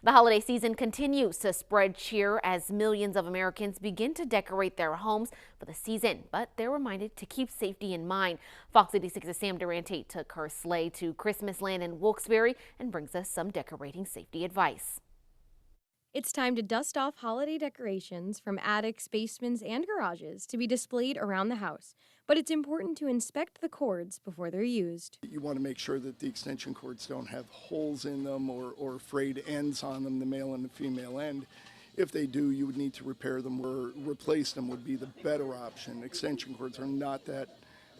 The holiday season continues to spread cheer as millions of Americans begin to decorate their homes for the season, but they're reminded to keep safety in mind. Fox 86's Sam Durante took her sleigh to Christmasland in Wilkes-Barre and brings us some decorating safety advice. It's time to dust off holiday decorations from attics, basements, and garages to be displayed around the house. But it's important to inspect the cords before they're used. You want to make sure that the extension cords don't have holes in them or frayed ends on them, the male and the female end. If they do, you would need to repair them or replace them would be the better option. Extension cords are not that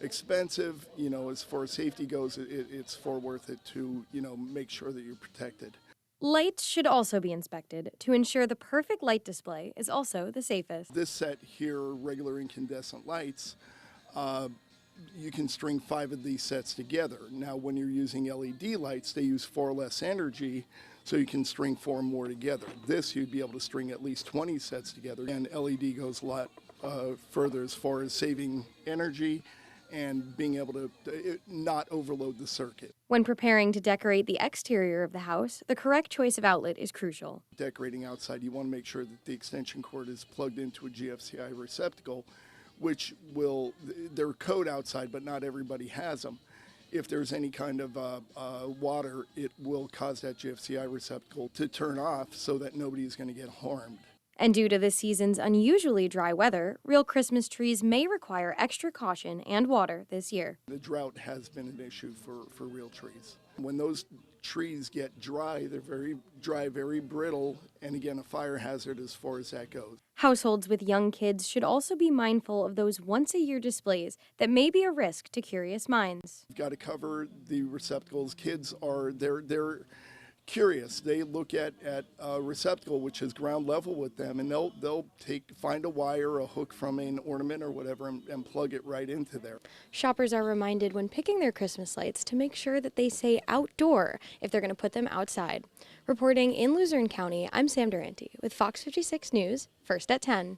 expensive. As far as safety goes, it's far worth it to, make sure that you're protected. Lights should also be inspected to ensure the perfect light display is also the safest. This set here, regular incandescent lights, you can string 5 of these sets together. Now, when you're using LED lights, they use far less energy, so you can string 4 more together. This, you'd be able to string at least 20 sets together, and LED goes a lot further as far as saving energy and being able to not overload the circuit. When preparing to decorate the exterior of the house, the correct choice of outlet is crucial. Decorating outside, you want to make sure that the extension cord is plugged into a GFCI receptacle, which they're code outside, but not everybody has them. If there's any kind of water, it will cause that GFCI receptacle to turn off so that nobody is going to get harmed. And due to this season's unusually dry weather, real Christmas trees may require extra caution and water this year. The drought has been an issue for real trees. When those trees get dry, they're very dry, very brittle, and again, a fire hazard as far as that goes. Households with young kids should also be mindful of those once-a-year displays that may be a risk to curious minds. You've got to cover the receptacles. Kids they're curious. They look at a receptacle which is ground level with them, and they'll find a wire, a hook from an ornament or whatever, and plug it right into there. Shoppers are reminded when picking their Christmas lights to make sure that they say outdoor if they're going to put them outside. Reporting in Luzerne County, I'm Sam Durante with Fox 56 News, First at 10.